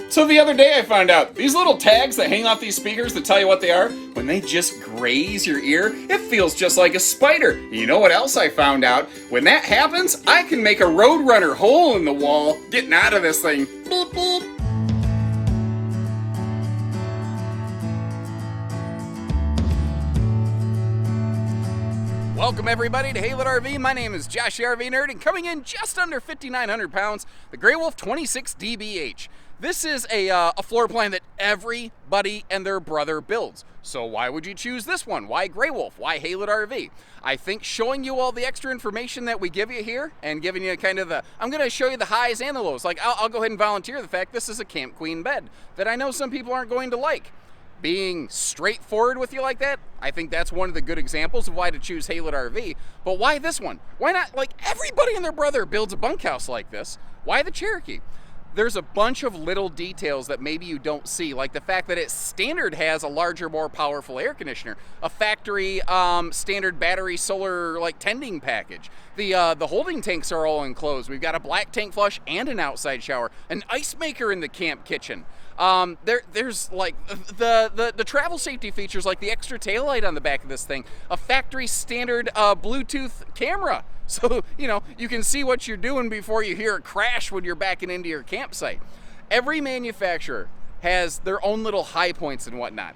So the other day I found out, these little tags that hang off these speakers that tell you what they are, when they just graze your ear, it feels just like a spider. You know what else I found out? When that happens, I can make a Roadrunner hole in the wall getting out of this thing. Beep, beep. Welcome everybody to Haylett RV. My name is Josh the RV Nerd, and coming in just under 5,900 pounds, the Grey Wolf 26 DBH. This is a floor plan that everybody and their brother builds. So why would you choose this one? Why Grey Wolf? Why Haylett RV? I think showing you all the extra information that we give you here and giving you kind of I'm going to show you the highs and the lows. Like I'll go ahead and volunteer the fact this is a Camp Queen bed that I know some people aren't going to like. Being straightforward with you like that, I think that's one of the good examples of why to choose Haylett RV. But why this one? Why not, like, everybody and their brother builds a bunkhouse like this? Why the Cherokee? There's a bunch of little details that maybe you don't see, like the fact that it standard has a larger, more powerful air conditioner, a factory standard battery solar like tending package. The holding tanks are all enclosed. We've got a black tank flush and an outside shower, an ice maker in the camp kitchen. There's like the travel safety features, like the extra taillight on the back of this thing, a factory standard Bluetooth camera. So, you know, you can see what you're doing before you hear a crash when you're backing into your campsite. Every manufacturer has their own little high points and whatnot.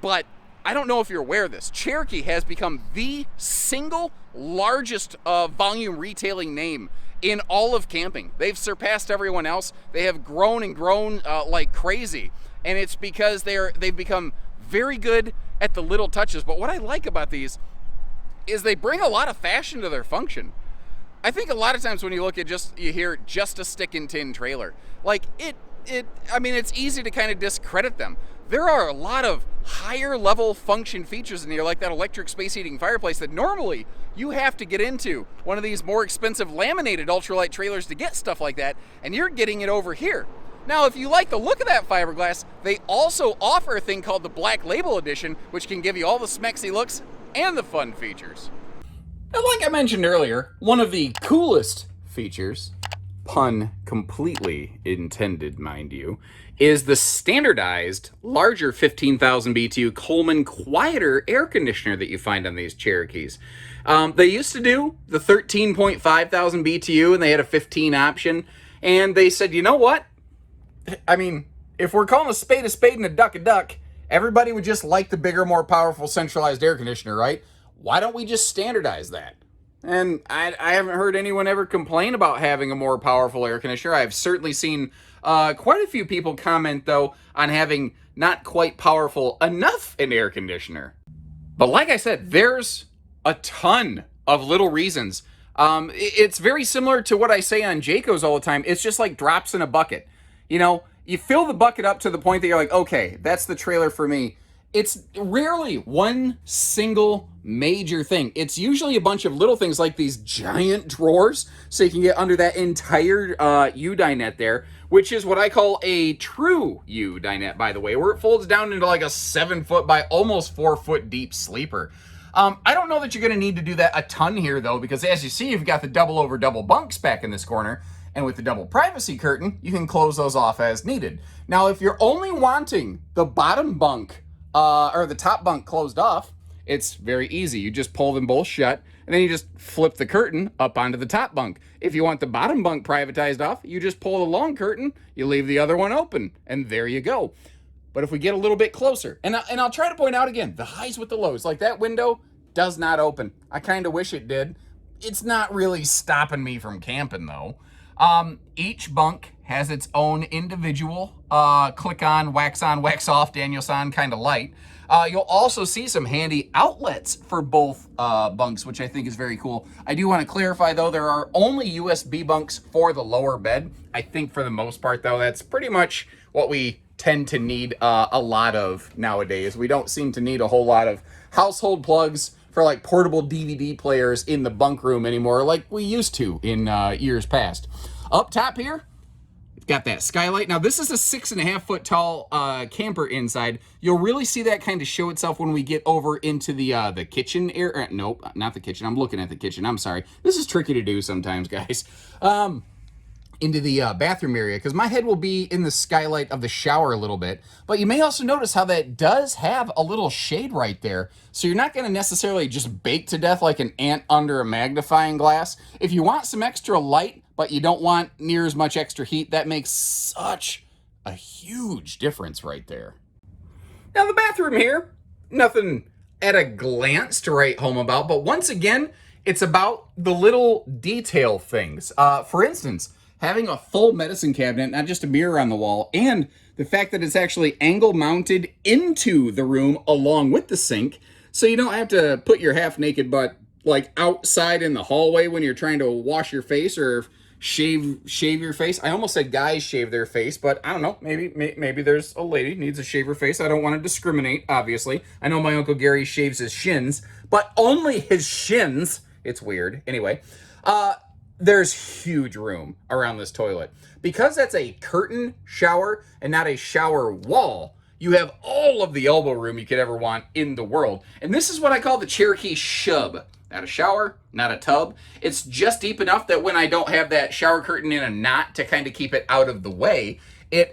But I don't know if you're aware of this. Cherokee has become the single largest volume retailing name in all of camping. They've surpassed everyone else. They have grown and grown like crazy. And it's because they've become very good at the little touches. But what I like about these is they bring a lot of fashion to their function. I think a lot of times when you look at you hear just a stick and tin trailer. Like it's easy to kind of discredit them. There are a lot of higher level function features in here, like that electric space heating fireplace that normally you have to get into one of these more expensive laminated ultralight trailers to get stuff like that, and you're getting it over here. Now, if you like the look of that fiberglass, they also offer a thing called the Black Label Edition, which can give you all the smexy looks and the fun features. Now, like I mentioned earlier, one of the coolest features, pun completely intended, mind you, is the standardized, larger 15,000 BTU Coleman quieter air conditioner that you find on these Cherokees. They used to do the 13.5 thousand BTU, and they had a 15 option, and they said, you know what? I mean, if we're calling a spade and a duck, everybody would just like the bigger, more powerful centralized air conditioner, right? Why don't we just standardize that? And I haven't heard anyone ever complain about having a more powerful air conditioner. I've certainly seen quite a few people comment, though, on having not quite powerful enough an air conditioner. But like I said, there's a ton of little reasons. It's very similar to what I say on Jayco's all the time. It's just like drops in a bucket. You know, you fill the bucket up to the point that you're like, okay, that's the trailer for me. It's rarely one single major thing. It's usually a bunch of little things like these giant drawers, so you can get under that entire U-dinette there, which is what I call a true U-dinette, by the way, where it folds down into like a 7-foot by almost 4-foot deep sleeper. I don't know that you're going to need to do that a ton here, though, because as you see, you've got the double over double bunks back in this corner. And with the double privacy curtain, you can close those off as needed. Now, if you're only wanting the bottom bunk or the top bunk closed off, it's very easy. You just pull them both shut, and then you just flip the curtain up onto the top bunk. If you want the bottom bunk privatized off, you just pull the long curtain, you leave the other one open, and there you go. But if we get a little bit closer, and I'll try to point out again, the highs with the lows, like that window does not open. I kind of wish it did. It's not really stopping me from camping, though. Each bunk has its own individual click on, wax off, Danielson kind of light. You'll also see some handy outlets for both bunks, which I think is very cool. I do want to clarify, though, there are only USB bunks for the lower bed. I think for the most part, though, that's pretty much what we tend to need a lot of nowadays. We don't seem to need a whole lot of household plugs for like portable DVD players in the bunk room anymore like we used to in years past. Up top here, we've got that skylight. Now this is a 6.5 foot tall camper inside. You'll really see that kind of show itself when we get over into the kitchen area. Nope, not the kitchen. I'm looking at the kitchen. I'm sorry. This is tricky to do sometimes, guys. into the bathroom area, because my head will be in the skylight of the shower a little bit. But you may also notice how that does have a little shade right there. So you're not going to necessarily just bake to death like an ant under a magnifying glass. If you want some extra light, but you don't want near as much extra heat, that makes such a huge difference right there. Now the bathroom here, nothing at a glance to write home about, but once again, it's about the little detail things. For instance, having a full medicine cabinet, not just a mirror on the wall, and the fact that it's actually angle mounted into the room along with the sink, so you don't have to put your half naked butt like outside in the hallway when you're trying to wash your face or shave your face. I almost said guys shave their face, but I don't know. Maybe there's a lady needs to shave her face. I don't want to discriminate, obviously. I know my Uncle Gary shaves his shins, but only his shins. It's weird. Anyway, there's huge room around this toilet. Because that's a curtain shower and not a shower wall, you have all of the elbow room you could ever want in the world. And this is what I call the Cherokee shub. Not a shower, not a tub. It's just deep enough that when I don't have that shower curtain in a knot to kind of keep it out of the way, it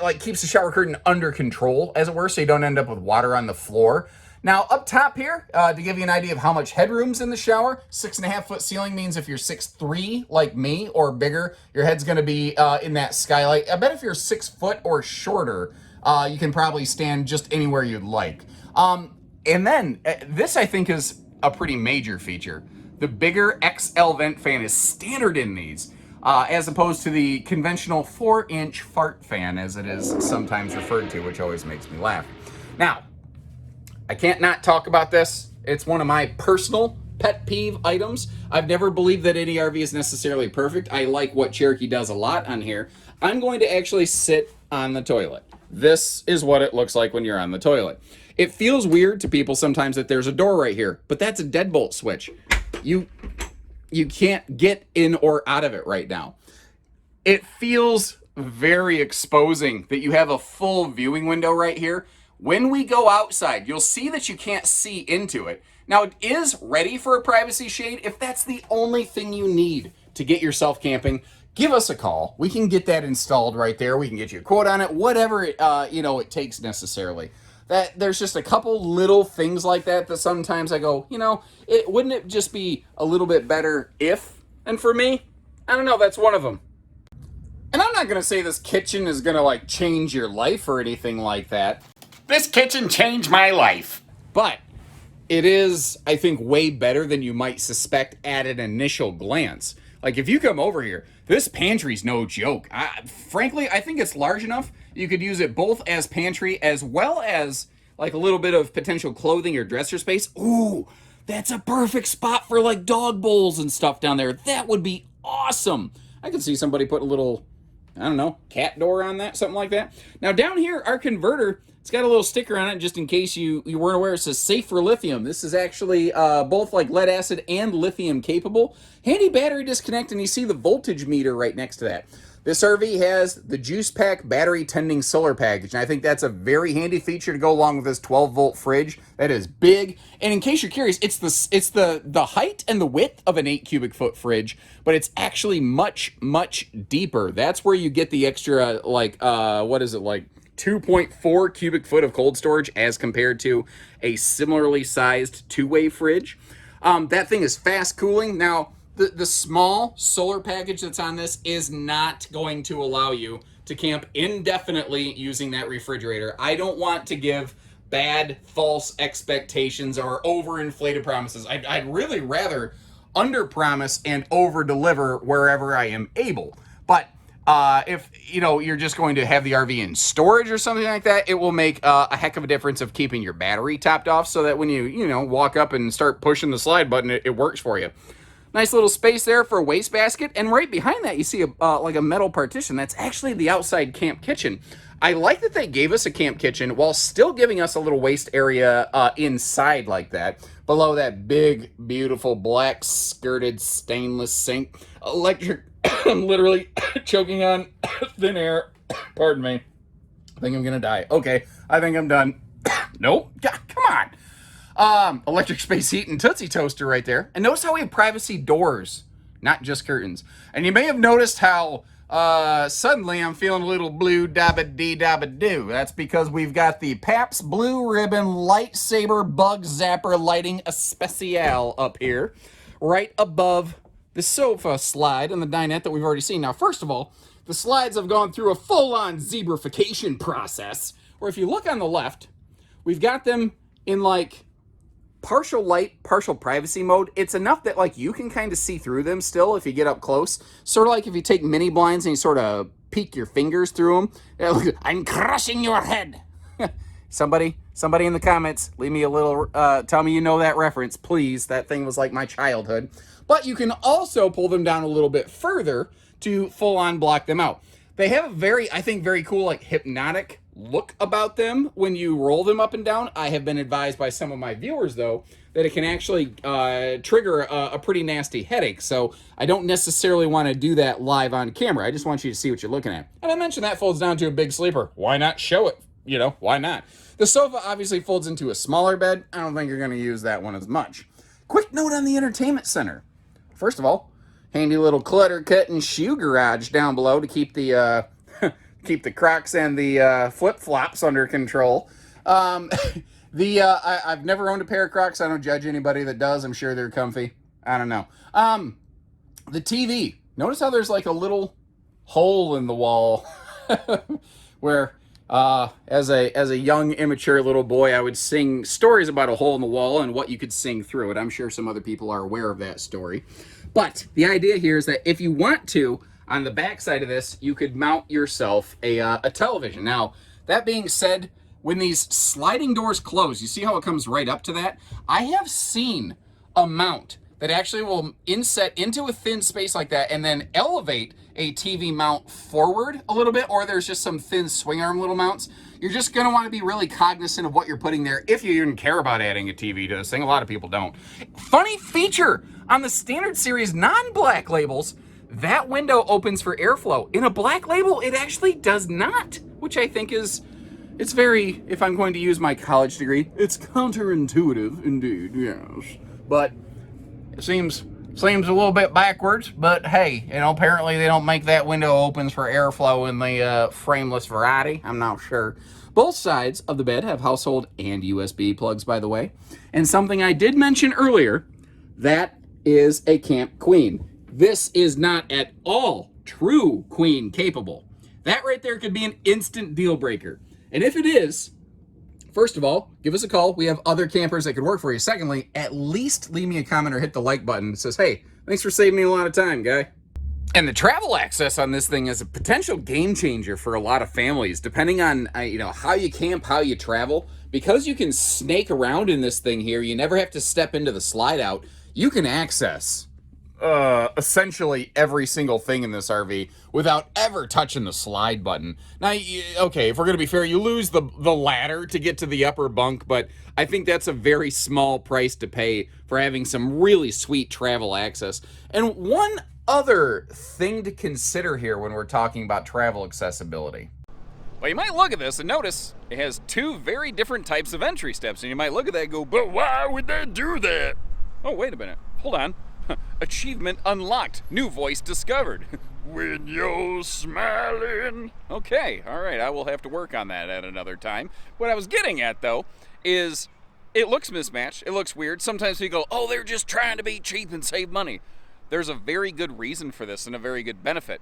like keeps the shower curtain under control, as it were, so you don't end up with water on the floor. Now, up top here, to give you an idea of how much headroom's in the shower, 6.5 foot ceiling means if you're 6'3", like me, or bigger, your head's gonna be in that skylight. I bet if you're 6 foot or shorter, you can probably stand just anywhere you'd like. And then, this I think is a pretty major feature. The bigger XL vent fan is standard in these, as opposed to the conventional 4-inch fart fan, as it is sometimes referred to, which always makes me laugh. Now, I can't not talk about this. It's one of my personal pet peeve items. I've never believed that any RV is necessarily perfect. I like what Cherokee does a lot on here. I'm going to actually sit on the toilet. This is what it looks like when you're on the toilet. It feels weird to people sometimes that there's a door right here, but that's a deadbolt switch. You can't get in or out of it right now. It feels very exposing that you have a full viewing window right here. When we go outside, you'll see that you can't see into it. Now, it is ready for a privacy shade. If that's the only thing you need to get yourself camping, give us a call. We can get that installed right there. We can get you a quote on it, whatever it takes necessarily. There's just a couple little things like that sometimes I go, wouldn't it just be a little bit better if? And for me, I don't know, that's one of them. And I'm not going to say this kitchen is going to change your life or anything like that. This kitchen changed my life. But it is, I think, way better than you might suspect at an initial glance. Like, if you come over here, this pantry's no joke. Frankly, I think it's large enough. You could use it both as pantry as well as, a little bit of potential clothing or dresser space. Ooh, that's a perfect spot for, dog bowls and stuff down there. That would be awesome. I could see somebody put a little, cat door on that, something like that. Now, down here, our converter, it's got a little sticker on it just in case you weren't aware. It says safe for lithium. This is actually both lead acid and lithium capable. Handy battery disconnect, and you see the voltage meter right next to that. This RV has the Juice Pack battery tending solar package, and I think that's a very handy feature to go along with this 12-volt fridge. That is big. And in case you're curious, it's the height and the width of an 8 cubic foot fridge, but it's actually much, much deeper. That's where you get the extra, 2.4 cubic foot of cold storage as compared to a similarly sized two-way fridge. That thing is fast cooling. Now, the small solar package that's on this is not going to allow you to camp indefinitely using that refrigerator. I don't want to give bad, false expectations or overinflated promises. I'd really rather under-promise and over-deliver wherever I am able. But if you're just going to have the RV in storage or something like that, it will make a heck of a difference of keeping your battery topped off so that when you walk up and start pushing the slide button, it works for you. Nice little space there for a wastebasket, and right behind that you see a metal partition. That's actually the outside camp kitchen. I like that they gave us a camp kitchen while still giving us a little waste area inside like that. Below that big, beautiful, black skirted stainless sink. Electric, I'm literally choking on thin air. Pardon me. I think I'm gonna die. Okay, I think I'm done. Nope. God, come on. Electric space heat and Tootsie Toaster right there. And notice how we have privacy doors not just curtains. And you may have noticed how suddenly I'm feeling a little blue dabba-dee-dabba-doo. That's because we've got the Pabst Blue Ribbon Lightsaber Bug Zapper Lighting Especial up here, right above the sofa slide and the dinette that we've already seen. Now, first of all, the slides have gone through a full-on zebrification process, where if you look on the left, we've got them in like partial light, partial privacy mode. It's enough that like you can kind of see through them still if you get up close. Sort of like if you take mini blinds and you sort of peek your fingers through them. I'm crushing your head. Somebody in the comments, leave me a little, tell me you know that reference, please. That thing was like my childhood. But you can also pull them down a little bit further to full on block them out. They have a very, I think, very cool, like hypnotic look about them when you roll them up and down. I have been advised by some of my viewers, though, that it can actually trigger a pretty nasty headache. So I don't necessarily want to do that live on camera. I just want you to see what you're looking at. And I mentioned that folds down to a big sleeper. Why not show it? You know, why not? The sofa obviously folds into a smaller bed. I don't think you're going to use that one as much. Quick note on the entertainment center. First of all, handy little clutter cut and shoe garage down below to keep the keep the Crocs and the flip-flops under control. I've never owned a pair of Crocs. I don't judge anybody that does. I'm sure they're comfy. I don't know. The TV. Notice how there's like a little hole in the wall where as a young, immature little boy, I would sing stories about a hole in the wall and what you could sing through it. I'm sure some other people are aware of that story. But the idea here is that if you want to, on the back side of this, you could mount yourself a television. Now, that being said, when these sliding doors close, you see how it comes right up to that? I have seen a mount that actually will inset into a thin space like that and then elevate a TV mount forward a little bit, or there's just some thin swing arm little mounts. You're just going to want to be really cognizant of what you're putting there if you even care about adding a TV to this thing. A lot of people don't. Funny feature on the Standard Series non-black labels, that window opens for airflow. In a black label, it actually does not, which I think is, it's very, if I'm going to use my college degree, it's counterintuitive indeed, yes. But it seems a little bit backwards, but hey, you know, apparently they don't make that window opens for airflow in the frameless variety. I'm not sure. Both sides of the bed have household and USB plugs, by the way. And something I did mention earlier, that is a Camp Queen. This is not at all true queen capable. That right there could be an instant deal breaker. And if it is, first of all, give us a call. We have other campers that could work for you. Secondly, at least leave me a comment or hit the like button that says, hey, thanks for saving me a lot of time, guy. And the travel access on this thing is a potential game changer for a lot of families, depending on how you camp, how you travel. Because you can snake around in this thing here, you never have to step into the slide out. You can access essentially every single thing in this RV without ever touching the slide button. Now, okay, if we're going to be fair, you lose the ladder to get to the upper bunk, but I think that's a very small price to pay for having some really sweet travel access. And one other thing to consider here when we're talking about travel accessibility. Well, you might look at this and notice it has two very different types of entry steps, and you might look at that and go, but why would they do that? Oh, wait a minute. Hold on. Achievement unlocked. New voice discovered. When you're smiling. Okay, all right. I will have to work on that at another time. What I was getting at, though, is it looks mismatched. It looks weird. Sometimes we go, oh, they're just trying to be cheap and save money. There's a very good reason for this and a very good benefit.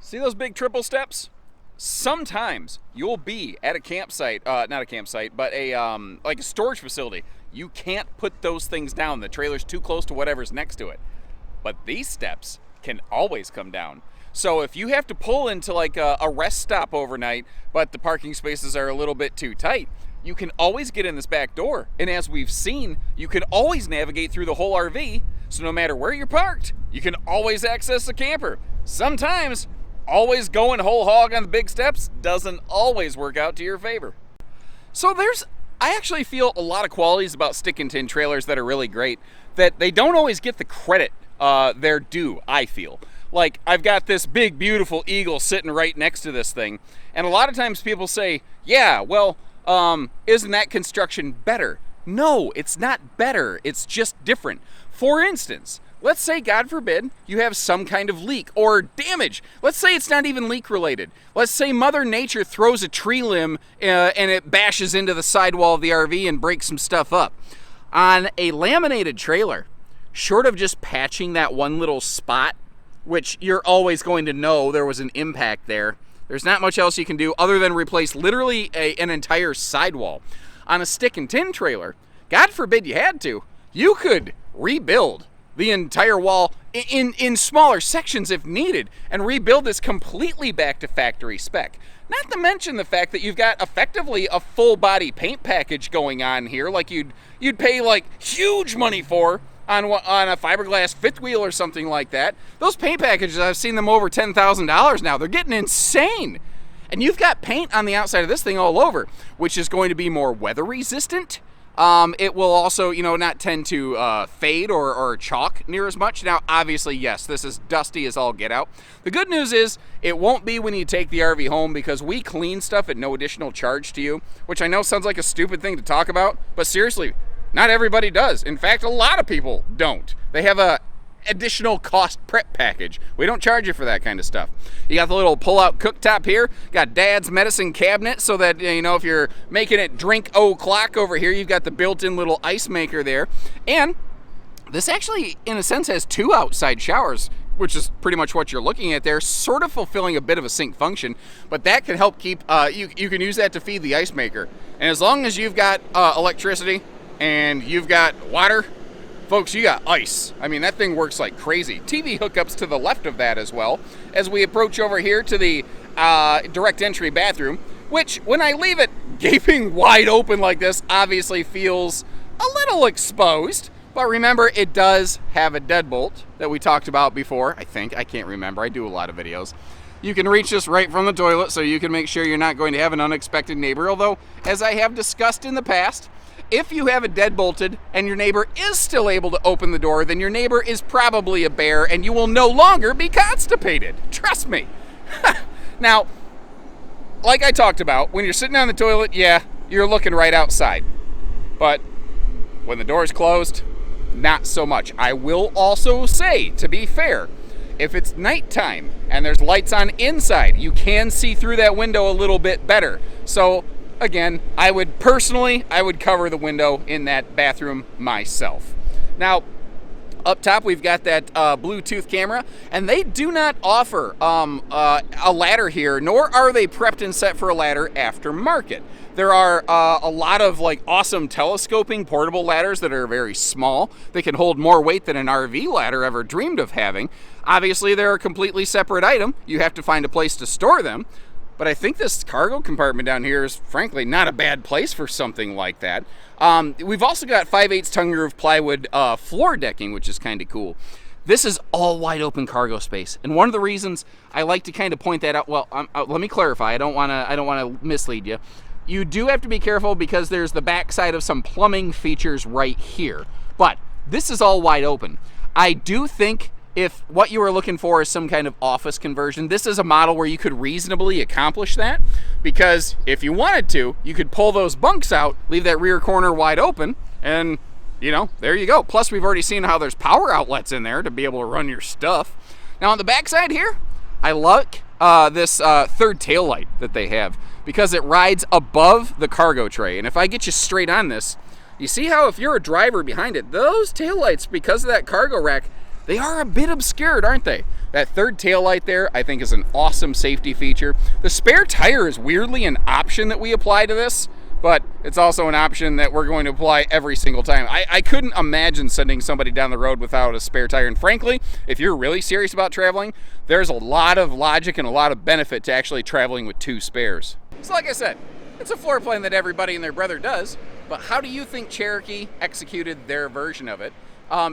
See those big triple steps? Sometimes you'll be at a campsite, not a campsite, but like a storage facility. You can't put those things down. The trailer's too close to whatever's next to it. But these steps can always come down. So if you have to pull into like a rest stop overnight, but the parking spaces are a little bit too tight, you can always get in this back door. And as we've seen, you can always navigate through the whole RV. So no matter where you're parked, you can always access the camper. Sometimes always going whole hog on the big steps doesn't always work out to your favor. So I actually feel a lot of qualities about stick and tin trailers that are really great, that they don't always get the credit they're due, I feel. Like, I've got this big, beautiful Eagle sitting right next to this thing, and a lot of times people say, yeah, well, isn't that construction better? No, it's not better, it's just different. For instance, let's say, God forbid, you have some kind of leak or damage. Let's say it's not even leak related. Let's say Mother Nature throws a tree limb and it bashes into the sidewall of the RV and breaks some stuff up. On a laminated trailer, short of just patching that one little spot, which you're always going to know there was an impact there, there's not much else you can do other than replace literally an entire sidewall. On a stick and tin trailer, God forbid you had to, you could rebuild the entire wall in smaller sections if needed and rebuild this completely back to factory spec. Not to mention the fact that you've got effectively a full body paint package going on here, like you'd pay like huge money for on a fiberglass fifth wheel or something like that. Those paint packages, I've seen them over $10,000 now. They're getting insane. And you've got paint on the outside of this thing all over, which is going to be more weather resistant. It will also, not tend to fade or chalk near as much. Now, obviously, yes, this is dusty as all get out. The good news is it won't be when you take the RV home, because we clean stuff at no additional charge to you, which I know sounds like a stupid thing to talk about, but seriously, not everybody does. In fact, a lot of people don't. They have a additional cost prep package. We don't charge you for that kind of stuff. You got the little pull-out cooktop here. Got Dad's medicine cabinet so that, if you're making it drink o'clock over here, you've got the built-in little ice maker there. And this actually, in a sense, has 2 outside showers, which is pretty much what you're looking at there, sort of fulfilling a bit of a sink function, but that can help keep, you can use that to feed the ice maker. And as long as you've got electricity and you've got water, folks, you got ice. I mean, that thing works like crazy. TV hookups to the left of that as well, as we approach over here to the direct entry bathroom, which, when I leave it gaping wide open like this, obviously feels a little exposed. But remember, it does have a deadbolt that we talked about before, I think. I can't remember. I do a lot of videos. You can reach this right from the toilet, so you can make sure you're not going to have an unexpected neighbor. Although, as I have discussed in the past, if you have it deadbolted and your neighbor is still able to open the door, then your neighbor is probably a bear and you will no longer be constipated. Trust me. Now, like I talked about, when you're sitting on the toilet, yeah, you're looking right outside. But when the door's closed, not so much. I will also say, to be fair, if it's nighttime and there's lights on inside, you can see through that window a little bit better. So, again, I would cover the window in that bathroom myself. Now, up top, we've got that Bluetooth camera, and they do not offer a ladder here, nor are they prepped and set for a ladder aftermarket. There are a lot of awesome telescoping portable ladders that are very small. They can hold more weight than an RV ladder ever dreamed of having. Obviously, they're a completely separate item. You have to find a place to store them. But I think this cargo compartment down here is, frankly, not a bad place for something like that. We've also got 5/8 tongue groove plywood floor decking, which is kind of cool. This is all wide open cargo space, and one of the reasons I like to kind of point that out. Well, let me clarify. I don't want to mislead you. You do have to be careful because there's the backside of some plumbing features right here. But this is all wide open. I do think, if what you are looking for is some kind of office conversion, this is a model where you could reasonably accomplish that, because if you wanted to, you could pull those bunks out, leave that rear corner wide open, and there you go. Plus, we've already seen how there's power outlets in there to be able to run your stuff. Now on the backside here, I like this third tail light that they have, because it rides above the cargo tray. And if I get you straight on this, you see how if you're a driver behind it, those taillights, because of that cargo rack, they are a bit obscured, aren't they? That third taillight there, I think, is an awesome safety feature. The spare tire is weirdly an option that we apply to this, but it's also an option that we're going to apply every single time. I couldn't imagine sending somebody down the road without a spare tire. And frankly, if you're really serious about traveling, there's a lot of logic and a lot of benefit to actually traveling with 2 spares. So like I said, it's a floor plan that everybody and their brother does, but how do you think Cherokee executed their version of it?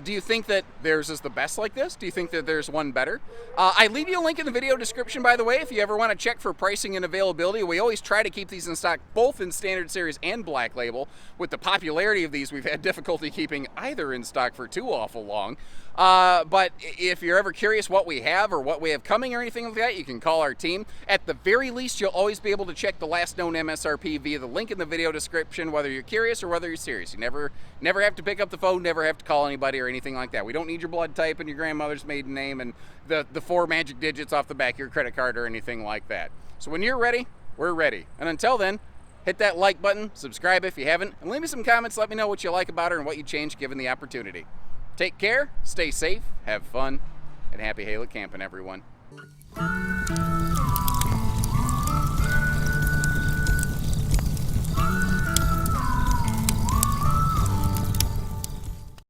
Do you think that theirs is the best like this? Do you think that there's one better? I leave you a link in the video description, by the way, if you ever want to check for pricing and availability. We always try to keep these in stock, both in Standard Series and Black Label. With the popularity of these, we've had difficulty keeping either in stock for too awful long. But if you're ever curious what we have or what we have coming or anything like that, you can call our team. At the very least, you'll always be able to check the last known MSRP via the link in the video description, whether you're curious or whether you're serious. You never have to pick up the phone, never have to call anybody or anything like that. We don't need your blood type and your grandmother's maiden name and the 4 magic digits off the back of your credit card or anything like that. So when you're ready, we're ready. And until then, hit that like button, subscribe if you haven't, and leave me some comments. Let me know what you like about her and what you change given the opportunity. Take care, stay safe, have fun, and happy Halo camping, everyone.